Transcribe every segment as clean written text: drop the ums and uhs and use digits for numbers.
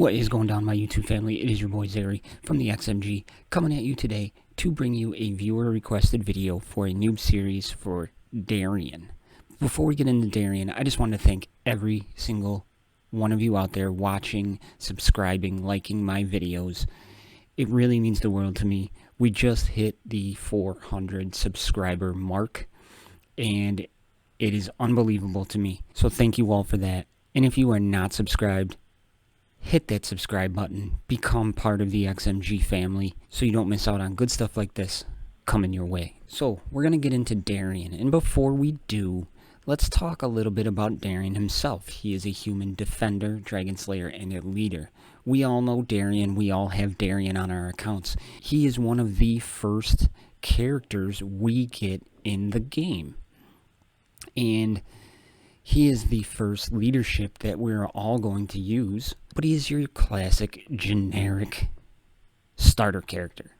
What is going down, my YouTube family? It is your boy Zary from the XMG coming at you today to bring you a viewer requested video for a noob series for Darien. Before we get into Darien, I just want to thank every single one of you out there watching, subscribing, liking my videos. It really means the world to me. We just hit the 400 subscriber mark and it is unbelievable to me. So thank you all for that. And if you are not subscribed, hit that subscribe button, become part of the XMG family so you don't miss out on good stuff like this coming your way. So we're going to get into Darien, and before we do, let's talk a little bit about Darien himself. He is a human defender, dragon slayer, and a leader. We all know Darien, we all have Darien on our accounts. He is one of the first characters we get in the game, and he is the first leadership that we're all going to use, but he is your classic, generic starter character.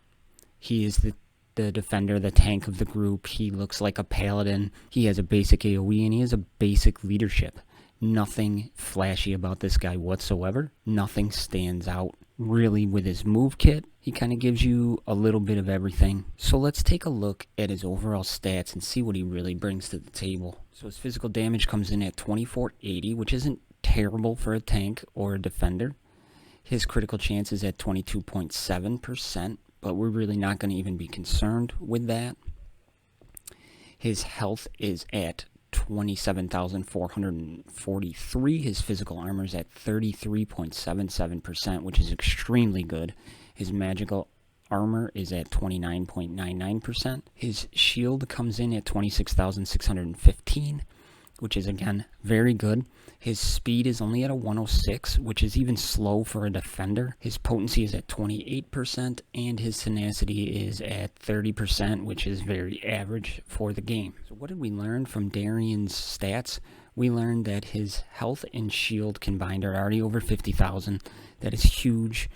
He is the defender, the tank of the group. He looks like a paladin. He has a basic AoE, and he has a basic leadership. Nothing flashy about this guy whatsoever. Nothing stands out really with his move kit. He kind of gives you a little bit of everything. So let's take a look at his overall stats and see what he really brings to the table. So his physical damage comes in at 2480, which isn't terrible for a tank or a defender. His critical chance is at 22.7%, but we're really not going to even be concerned with that. His health is at 27,443. His physical armor is at 33.77%, which is extremely good. His magical armor is at 29.99%. His shield comes in at 26,615, which is again very good. His speed is only at a 106, which is even slow for a defender. His potency is at 28%, and his tenacity is at 30%, which is very average for the game. So what did we learn from Darien's stats? We learned that his health and shield combined are already over 50,000. That is huge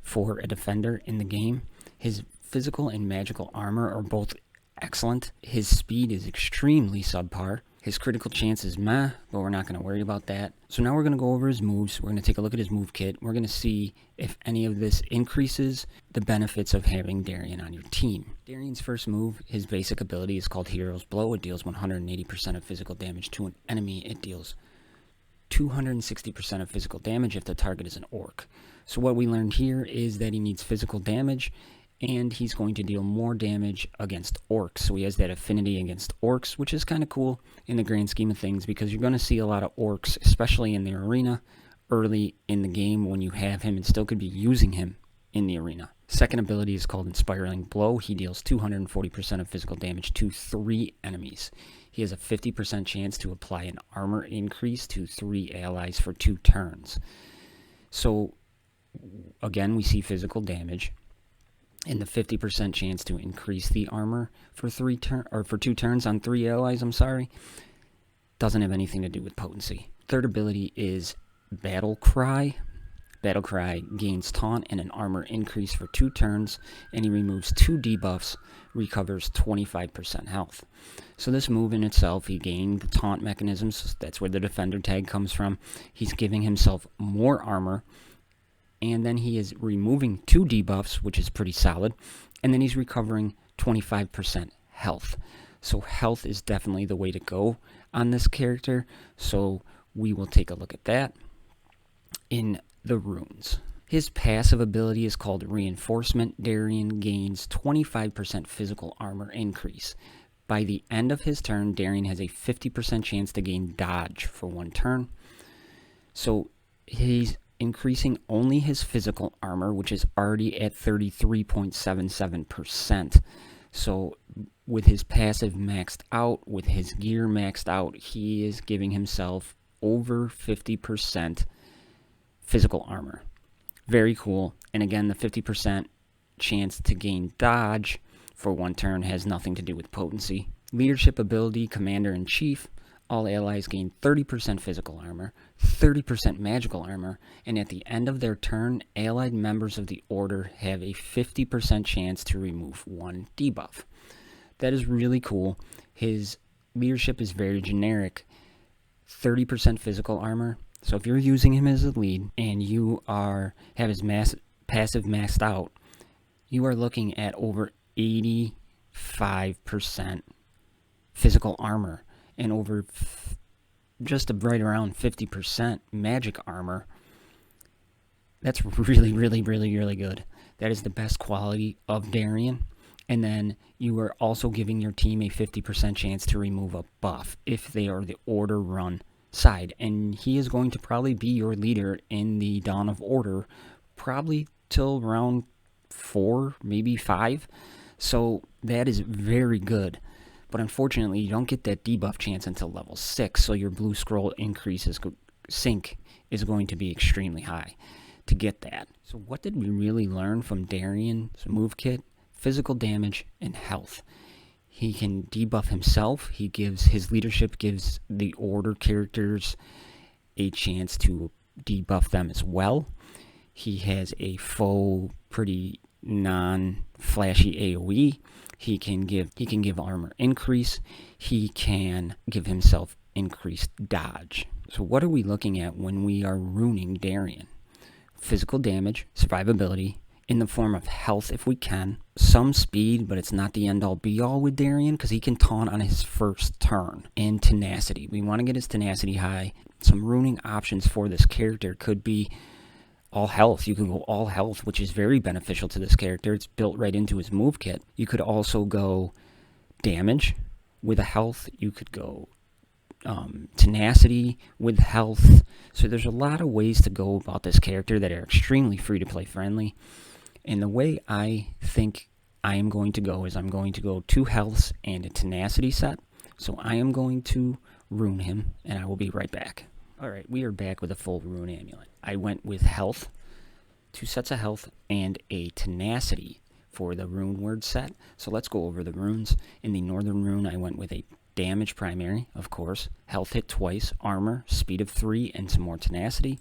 for a defender in the game. His physical and magical armor are both excellent. His speed is extremely subpar. His critical chance is meh, but we're not going to worry about that. So now we're going to go over his moves. We're going to take a look at his move kit. We're going to see if any of this increases the benefits of having Darien on your team. Darien's first move, his basic ability, is called Hero's Blow. It deals 180% of physical damage to an enemy. It deals 260% of physical damage if the target is an orc. So what we learned here is that he needs physical damage, and he's going to deal more damage against orcs. So he has that affinity against orcs, which is kind of cool in the grand scheme of things, because you're going to see a lot of orcs, especially in the arena, early in the game when you have him, and still could be using him in the arena. Second ability is called Inspiring Blow. He deals 240% of physical damage to 3 enemies. He has a 50% chance to apply an armor increase to 3 allies for 2 turns. So again, we see physical damage and the 50% chance to increase the armor for 2 turns on 3 allies, doesn't have anything to do with potency. Third ability is Battle Cry. Battle Cry gains taunt and an armor increase for 2 turns, and he removes 2 debuffs, recovers 25% health. So this move in itself, he gained the taunt mechanisms. That's where the defender tag comes from. He's giving himself more armor, and then he is removing 2 debuffs, which is pretty solid, and then he's recovering 25% health. So health is definitely the way to go on this character, so we will take a look at that in the runes. His passive ability is called Reinforcement. Darien gains 25% physical armor increase. By the end of his turn, Darien has a 50% chance to gain dodge for 1 turn. So he's increasing only his physical armor, which is already at 33.77%. So with his passive maxed out, with his gear maxed out, he is giving himself over 50% physical armor. Very cool. And again, the 50% chance to gain dodge for 1 turn has nothing to do with potency. Leadership ability, Commander-in-Chief. All allies gain 30% physical armor, 30% magical armor, and at the end of their turn, allied members of the order have a 50% chance to remove 1 debuff. That is really cool. His leadership is very generic. 30% physical armor, So if you're using him as a lead and you have his passive maxed out, you are looking at over 85% physical armor and over just right around 50% magic armor. That's really, really, really, really good. That is the best quality of Darien. And then you are also giving your team a 50% chance to remove a buff if they are the order run side. And he is going to probably be your leader in the Dawn of Order, probably till round 4, maybe 5. So that is very good. But unfortunately, you don't get that debuff chance until level 6. So your blue scroll sync is going to be extremely high to get that. So what did we really learn from Darian's move kit? Physical damage and health. He can debuff himself. His leadership gives the order characters a chance to debuff them as well. He has a pretty non-flashy AoE. He can give armor increase. He can give himself increased dodge. So what are we looking at when we are runing Darien? Physical damage, survivability, in the form of health if we can, some speed, but it's not the end-all be-all with Darien because he can taunt on his first turn, and tenacity. We want to get his tenacity high. Some runing options for this character could be all health. You can go all health, which is very beneficial to this character. It's built right into his move kit. You could also go damage with a health. You could go tenacity with health. So there's a lot of ways to go about this character that are extremely free to play friendly. And the way I think I am going to go is I'm going to go 2 healths and a tenacity set. So I am going to rune him, and I will be right back. Alright, we are back with a full rune amulet. I went with health, 2 sets of health, and a tenacity for the rune word set. So let's go over the runes. In the northern rune, I went with a damage primary, of course, health hit twice, armor, speed of 3, and some more tenacity.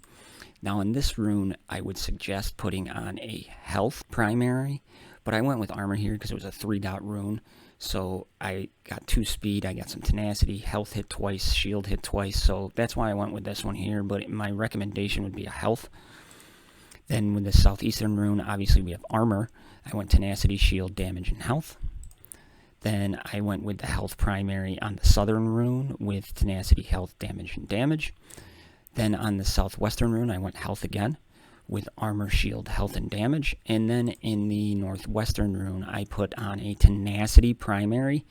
Now in this rune, I would suggest putting on a health primary, but I went with armor here because it was a 3-dot rune. So I got 2 speed, I got some tenacity, health hit twice, shield hit twice, so that's why I went with this one here, but my recommendation would be a health. Then with the southeastern rune, obviously we have armor. I went tenacity, shield, damage, and health. Then I went with the health primary on the southern rune with tenacity, health, damage, and damage. Then on the southwestern rune, I went health again with armor, shield, health, and damage. And then in the northwestern rune, I put on a tenacity primary,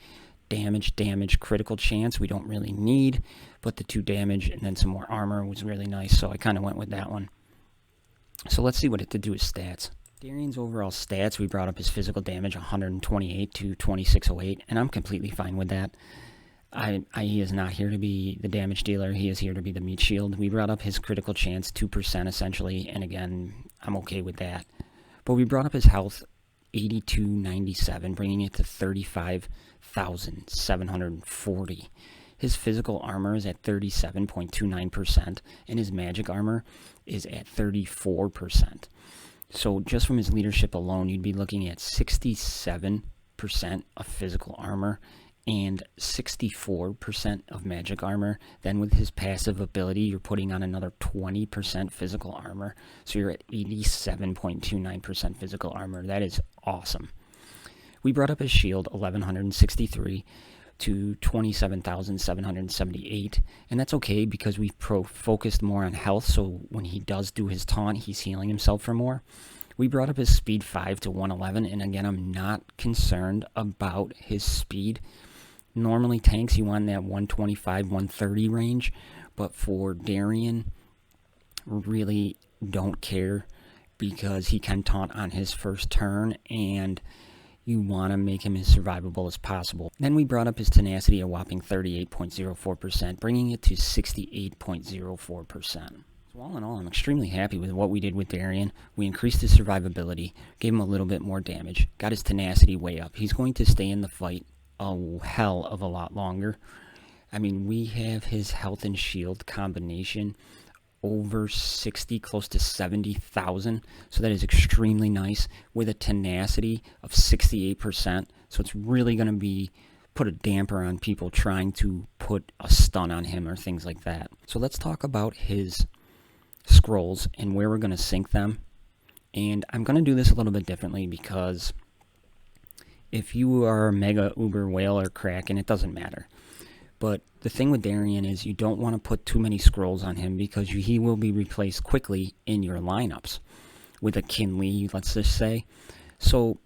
damage, critical chance we don't really need, but the 2 damage and then some more armor was really nice, so I kind of went with that one. So let's see what it did to his stats. Darian's overall stats, we brought up his physical damage 128 to 2608, and I'm completely fine with that. He is not here to be the damage dealer. He is here to be the meat shield. We brought up his critical chance 2% essentially, and again, I'm okay with that. But we brought up his health 8297, bringing it to 35,740. His physical armor is at 37.29%, and his magic armor is at 34%. So just from his leadership alone, you'd be looking at 67% of physical armor and 64% of magic armor. Then with his passive ability, you're putting on another 20% physical armor. So you're at 87.29% physical armor. That is awesome. We brought up his shield, 1163 to 27,778, and that's okay because we've focused more on health, so when he does do his taunt, he's healing himself for more. We brought up his speed 5 to 111, and again, I'm not concerned about his speed. Normally tanks, you want that 125, 130 range, but for Darien, really don't care because he can taunt on his first turn, and you want to make him as survivable as possible. Then we brought up his tenacity, a whopping 38.04%, bringing it to 68.04%. So all in all, I'm extremely happy with what we did with Darien. We increased his survivability, gave him a little bit more damage, got his tenacity way up. He's going to stay in the fight a hell of a lot longer. I mean, we have his health and shield combination over 60, close to 70,000, so that is extremely nice, with a tenacity of 68%, so it's really going to be put a damper on people trying to put a stun on him or things like that. So let's talk about his scrolls and where we're going to sync them. And I'm going to do this a little bit differently because if you are a mega uber whale or kraken, it doesn't matter. But the thing with Darien is you don't want to put too many scrolls on him because he will be replaced quickly in your lineups with a Kinley, let's just say. So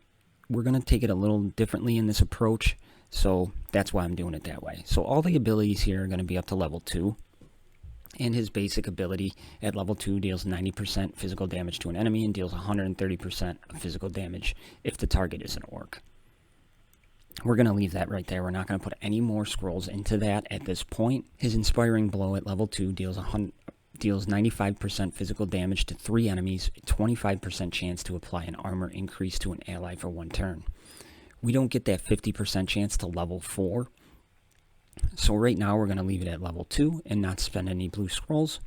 we're going to take it a little differently in this approach. So that's why I'm doing it that way. So all the abilities here are going to be up to level 2. And his basic ability at level 2 deals 90% physical damage to an enemy and deals 130% of physical damage if the target is an orc. We're going to leave that right there. We're not going to put any more scrolls into that at this point. His Inspiring Blow at level 2 deals 95% physical damage to 3 enemies, a 25% chance to apply an armor increase to an ally for 1 turn. We don't get that 50% chance to level 4. So right now we're going to leave it at level 2 and not spend any blue scrolls.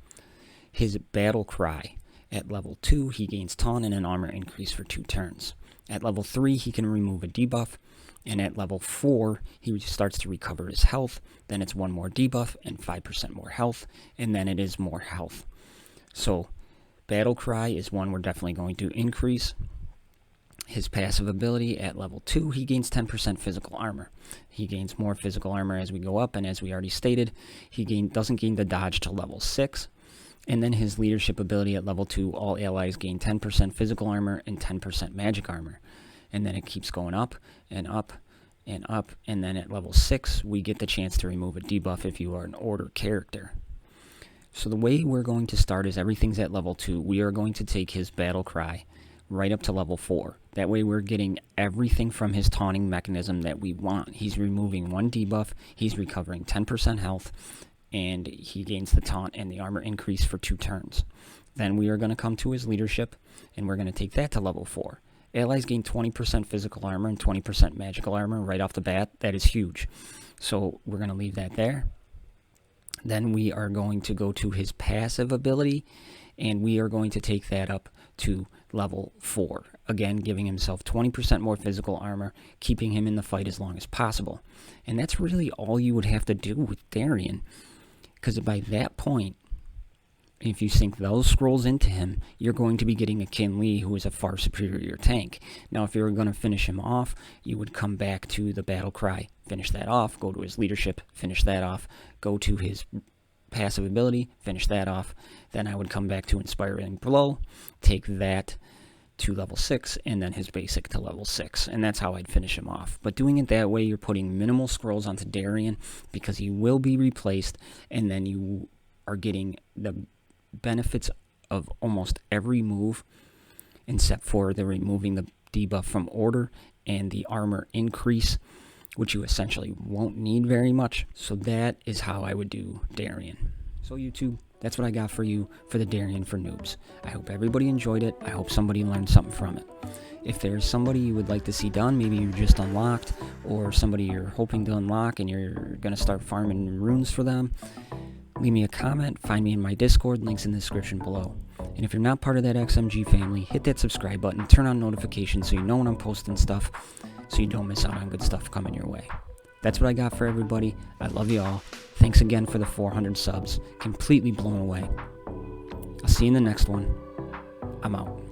His Battle Cry. At level 2, he gains taunt and an armor increase for 2 turns. At level 3, he can remove a debuff. And at level 4, he starts to recover his health. Then it's 1 more debuff and 5% more health. And then it is more health. So Battle Cry is one we're definitely going to increase. His passive ability at level 2, he gains 10% physical armor. He gains more physical armor as we go up, and as we already stated, he doesn't gain the dodge till level 6. And then his leadership ability at level 2, all allies gain 10% physical armor and 10% magic armor. And then it keeps going up and up and up, and then at level 6, we get the chance to remove a debuff if you are an order character. So the way we're going to start is everything's at level 2. We are going to take his Battle Cry right up to level 4. That way we're getting everything from his taunting mechanism that we want. He's removing 1 debuff, he's recovering 10% health, and he gains the taunt and the armor increase for 2 turns. Then we are going to come to his leadership, and we're going to take that to level 4. Allies gain 20% physical armor and 20% magical armor right off the bat. That is huge. So we're going to leave that there. Then we are going to go to his passive ability, and we are going to take that up to level 4. Again, giving himself 20% more physical armor, keeping him in the fight as long as possible. And that's really all you would have to do with Darien, because by that point, if you sync those scrolls into him, you're going to be getting a Kinley who is a far superior tank. Now, if you were going to finish him off, you would come back to the Battle Cry, finish that off, go to his leadership, finish that off, go to his passive ability, finish that off. Then I would come back to Inspiring Blow, take that to level 6, and then his basic to level 6. And that's how I'd finish him off. But doing it that way, you're putting minimal scrolls onto Darien because he will be replaced, and then you are getting the benefits of almost every move except for the removing the debuff from order and the armor increase, which you essentially won't need very much. So that is how I would do Darien. So YouTube, that's what I got for you for the Darien for noobs. I hope everybody enjoyed it. I hope somebody learned something from it. If there's somebody you would like to see done, maybe you're just unlocked, or somebody you're hoping to unlock and you're going to start farming runes for them, leave me a comment, find me in my Discord, links in the description below. And if you're not part of that XMG family, hit that subscribe button, turn on notifications so you know when I'm posting stuff, so you don't miss out on good stuff coming your way. That's what I got for everybody. I love you all. Thanks again for the 400 subs. Completely blown away. I'll see you in the next one. I'm out.